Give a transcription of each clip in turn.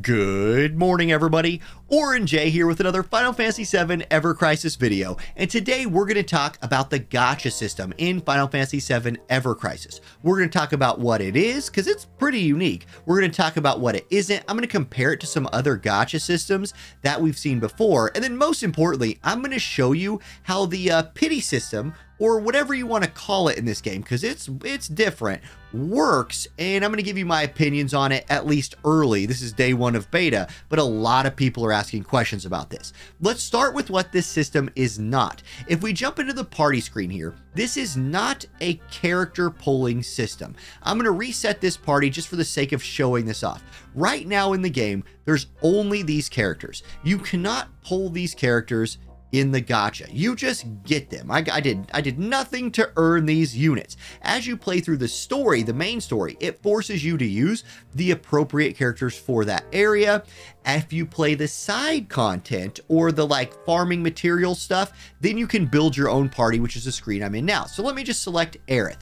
Good morning, everybody. Auronnj here with another Final Fantasy VII Ever Crisis video, and today we're going to talk about the Gacha system in Final Fantasy VII Ever Crisis. We're going to talk about what it is, because it's pretty unique. We're going to talk about what it isn't. I'm going to compare it to some other Gacha systems that we've seen before, and then most importantly, I'm going to show you how the pity system, or whatever you want to call it in this game, because it's different, works, and I'm going to give you my opinions on it, at least early. This is day one of beta, but a lot of people are asking questions about this. Let's start with what this system is not. If we jump into the party screen here, this is not a character pulling system. I'm going to reset this party just for the sake of showing this off. Right now in the game, there's only these characters. You cannot pull these characters in the gacha. You just get them. I did nothing to earn these units. As you play through the story, the main story, it forces you to use the appropriate characters for that area. If you play the side content or the farming material stuff, then you can build your own party, which is the screen I'm in now. So let me just select Aerith.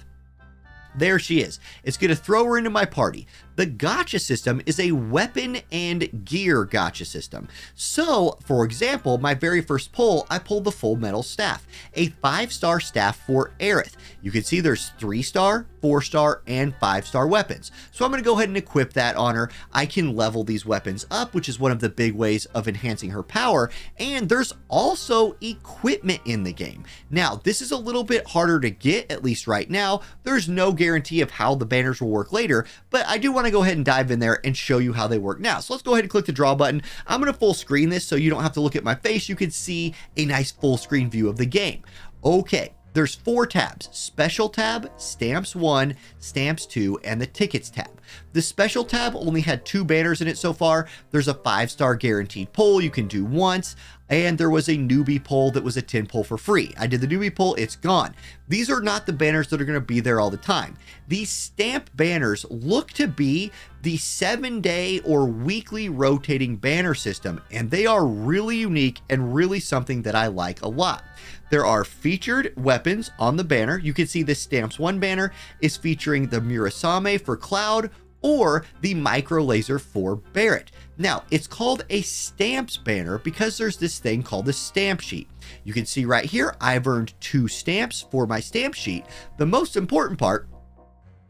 There she is. It's going to throw her into my party. The gacha system is a weapon and gear gacha system. So, for example, my very first pull, I pulled the Full Metal Staff, a 5-star staff for Aerith. You can see there's 3-star, 4-star, and 5-star weapons. So I'm going to go ahead and equip that on her. I can level these weapons up, which is one of the big ways of enhancing her power. And there's also equipment in the game. Now, this is a little bit harder to get, at least right now. There's no guarantee of how the banners will work later, but I do want to go ahead and dive in there and show you how they work now. So let's go ahead and click the draw button. I'm going to full screen this so you don't have to look at my face. You can see a nice full screen view of the game. Okay. There's 4 tabs: Special tab, Stamps 1, Stamps 2, and the Tickets tab. The Special tab only had 2 banners in it so far. There's a 5-star guaranteed pull you can do once, and there was a newbie pull that was a 10 pull for free. I did the newbie pull, it's gone. These are not the banners that are going to be there all the time. These stamp banners look to be the 7-day or weekly rotating banner system, and they are really unique and really something that I like a lot. There are featured weapons on the banner. You can see the Stamps 1 banner is featuring the Murasame for Cloud or the Micro Laser for Barrett. Now, it's called a Stamps banner because there's this thing called the Stamp Sheet. You can see right here, I've earned 2 stamps for my Stamp Sheet. The most important part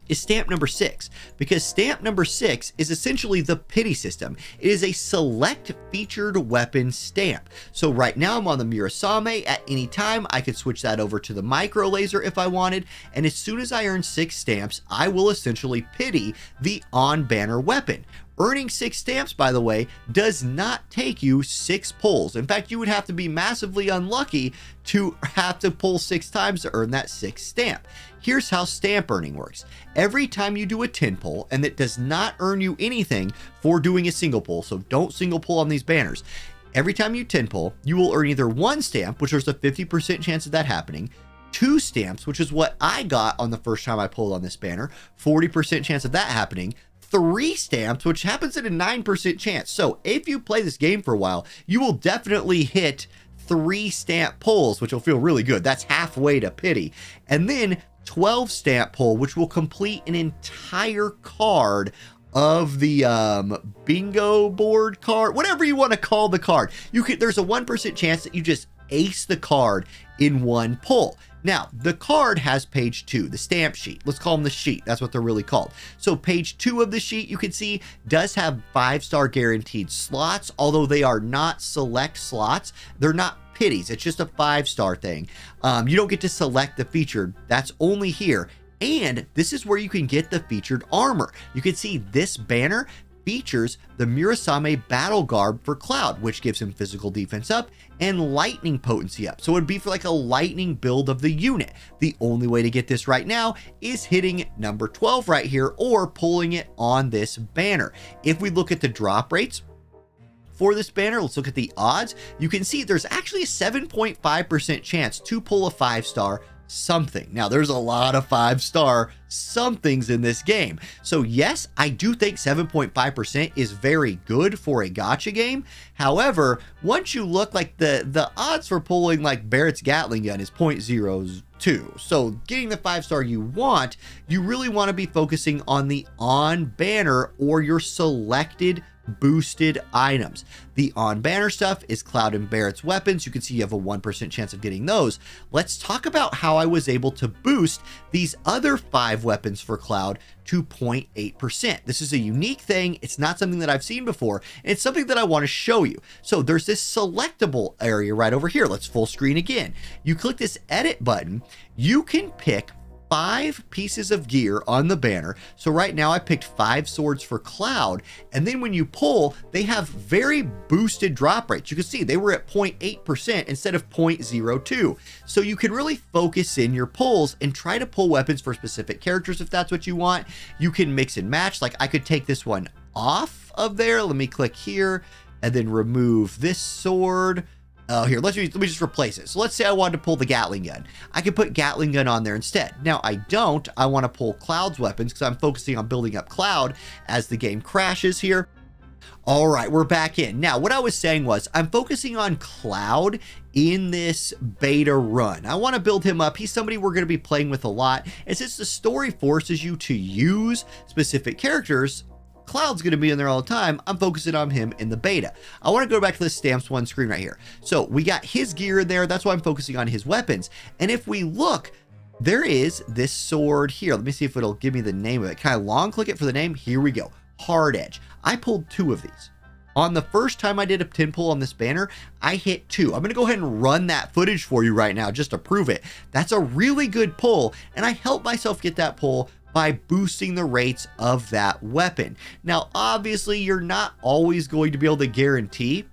is stamp number 6, because stamp number 6 is essentially the pity system. It is a select featured weapon stamp. So right now I'm on the Murasame. At any time I could switch that over to the Micro Laser if I wanted, and as soon as I earn 6 stamps, I will essentially pity the on banner weapon. Earning 6 stamps, by the way, does not take you 6 pulls. In fact, you would have to be massively unlucky to have to pull 6 times to earn that 6th stamp. Here's how stamp earning works. Every time you do a 10 pull, and it does not earn you anything for doing a single pull, so don't single pull on these banners. Every time you 10 pull, you will earn either 1 stamp, which there's a 50% chance of that happening, 2 stamps, which is what I got on the first time I pulled on this banner, 40% chance of that happening, 3 stamps, which happens at a 9% chance. So if you play this game for a while, you will definitely hit 3 stamp pulls, which will feel really good. That's halfway to pity. And then 12 stamp pull, which will complete an entire card of the bingo board card, whatever you want to call the card. There's a 1% chance that you just ace the card in 1 pull. Now, the card has page 2, the stamp sheet. Let's call them the sheet. That's what they're really called. So page 2 of the sheet, you can see, does have 5-star guaranteed slots, although they are not select slots. They're not pities. It's just a 5-star thing. You don't get to select the featured. That's only here. And this is where you can get the featured armor. You can see this banner features the Murasame Battle Garb for Cloud, which gives him physical defense up and lightning potency up. So it would be for like a lightning build of the unit. The only way to get this right now is hitting number 12 right here or pulling it on this banner. If we look at the drop rates for this banner, let's look at the odds. You can see there's actually a 7.5% chance to pull a 5-star something. Now, there's a lot of 5-star somethings in this game. So yes, I do think 7.5% is very good for a gacha game. However, once you look, like the odds for pulling like Barrett's Gatling gun is 0.02. So getting the 5-star you want, you really want to be focusing on the on banner or your selected boosted items. The on-banner stuff is Cloud and Barrett's weapons. You can see you have a 1% chance of getting those. Let's talk about how I was able to boost these other 5 weapons for Cloud to 0.8%. This is a unique thing. It's not something that I've seen before. And it's something that I want to show you. So there's this selectable area right over here. Let's full screen again. You click this edit button. You can pick 5 pieces of gear on the banner. So right now I picked 5 swords for Cloud, and then when you pull, they have very boosted drop rates. You can see they were at 0.8% instead of 0.02. So you can really focus in your pulls and try to pull weapons for specific characters if that's what you want. You can mix and match. Like I could take this one off of there. Let me click here and then remove this sword. Here, let me just replace it. So let's say I wanted to pull the Gatling gun. I could put Gatling gun on there instead. Now I don't. I want to pull Cloud's weapons because I'm focusing on building up Cloud as the game crashes here. All right, we're back in. Now, what I was saying was I'm focusing on Cloud in this beta run. I want to build him up. He's somebody we're going to be playing with a lot. And since the story forces you to use specific characters, Cloud's going to be in there all the time. I'm focusing on him in the beta. I want to go back to the stamps one screen right here. So we got his gear in there. That's why I'm focusing on his weapons. And if we look, there is this sword here. Let me see if it'll give me the name of it. Can I long click it for the name? Here we go. Hard Edge. I pulled 2 of these. On the first time I did a 10 pull on this banner, I hit 2. I'm going to go ahead and run that footage for you right now just to prove it. That's a really good pull, and I helped myself get that pull by boosting the rates of that weapon. Now, obviously, you're not always going to be able to guarantee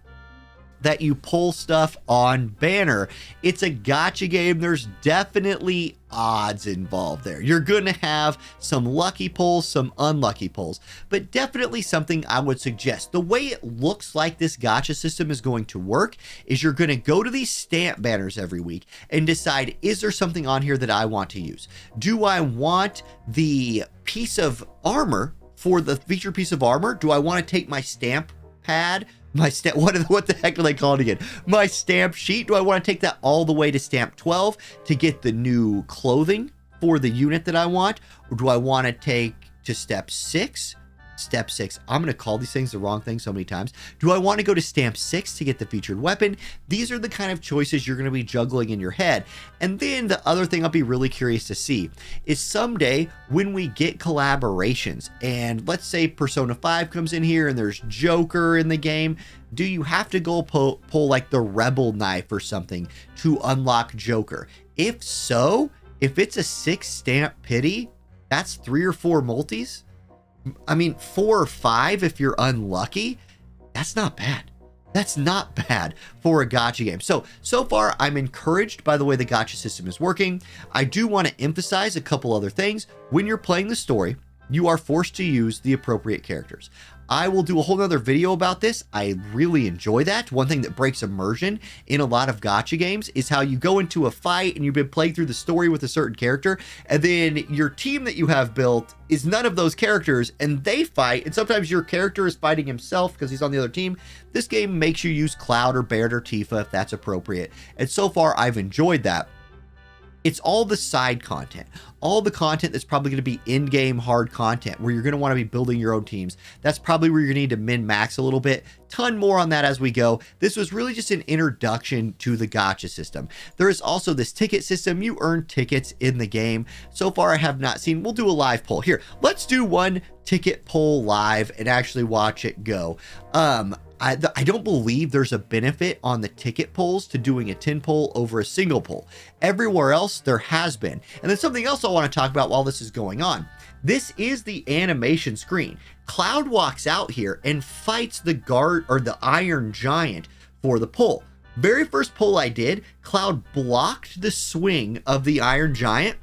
that you pull stuff on banner. It's a gacha game. There's definitely odds involved there. You're going to have some lucky pulls, some unlucky pulls, but definitely something I would suggest. The way it looks like this gacha system is going to work is you're going to go to these stamp banners every week and decide, is there something on here that I want to use? Do I want the piece of armor for the featured piece of armor? Do I want to take my stamp pad, what the heck do they call it again? My stamp sheet. Do I want to take that all the way to stamp 12 to get the new clothing for the unit that I want? Or do I want to take to step 6? Step 6. I'm going to call these things the wrong thing so many times. Do I want to go to stamp 6 to get the featured weapon? These are the kind of choices you're going to be juggling in your head. And then the other thing I'll be really curious to see is someday when we get collaborations, and let's say Persona 5 comes in here and there's Joker in the game, do you have to go pull like the Rebel knife or something to unlock Joker? If so, if it's a 6 stamp pity, that's 3 or 4 multis. I mean, 4 or 5 if you're unlucky. That's not bad. That's not bad for a gacha game. So far, I'm encouraged by the way the gacha system is working. I do want to emphasize a couple other things. When you're playing the story, you are forced to use the appropriate characters. I will do a whole nother video about this. I really enjoy that. One thing that breaks immersion in a lot of gacha games is how you go into a fight and you've been playing through the story with a certain character, and then your team that you have built is none of those characters, and they fight, and sometimes your character is fighting himself because he's on the other team. This game makes you use Cloud or Barrett or Tifa if that's appropriate, and so far I've enjoyed that. It's all the side content, all the content that's probably going to be in-game hard content where you're going to want to be building your own teams. That's probably where you're going to need to min-max a little bit. Ton more on that as we go. This was really just an introduction to the gacha system. There is also this ticket system. You earn tickets in the game. So far, I have not seen. We'll do a live poll. Here, let's do one ticket poll live and actually watch it go. I don't believe there's a benefit on the ticket polls to doing a 10 poll over a single poll. Everywhere else, there has been. And then something else I want to talk about while this is going on. This is the animation screen. Cloud walks out here and fights the guard or the Iron Giant for the poll. Very first poll I did, Cloud blocked the swing of the Iron Giant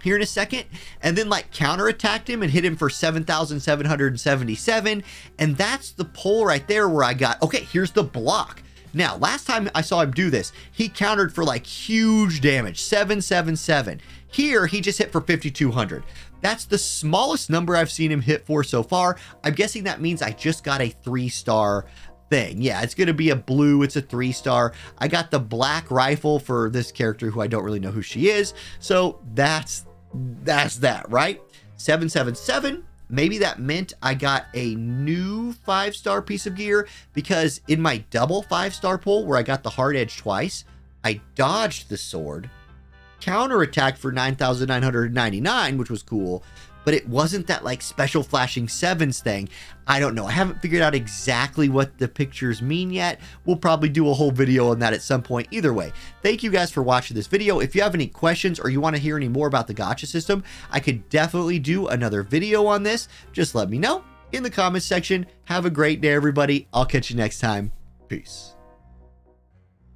here in a second, and then like counterattacked him and hit him for 7,777. And that's the pull right there where I got, okay, here's the block. Now, last time I saw him do this, he countered for like huge damage, 777. Here, he just hit for 5,200. That's the smallest number I've seen him hit for so far. I'm guessing that means I just got a 3-star thing. Yeah, it's going to be a blue. It's a 3-star. I got the black rifle for this character who I don't really know who she is. So that's that, right? 777 maybe that meant I got a new 5-star piece of gear, because in my double 5-star pull where I got the hard edge twice, I dodged the sword, counterattacked for 9,999, which was cool, but it wasn't that like special flashing sevens thing. I don't know. I haven't figured out exactly what the pictures mean yet. We'll probably do a whole video on that at some point. Either way, thank you guys for watching this video. If you have any questions or you want to hear any more about the gacha system, I could definitely do another video on this. Just let me know in the comments section. Have a great day, everybody. I'll catch you next time. Peace.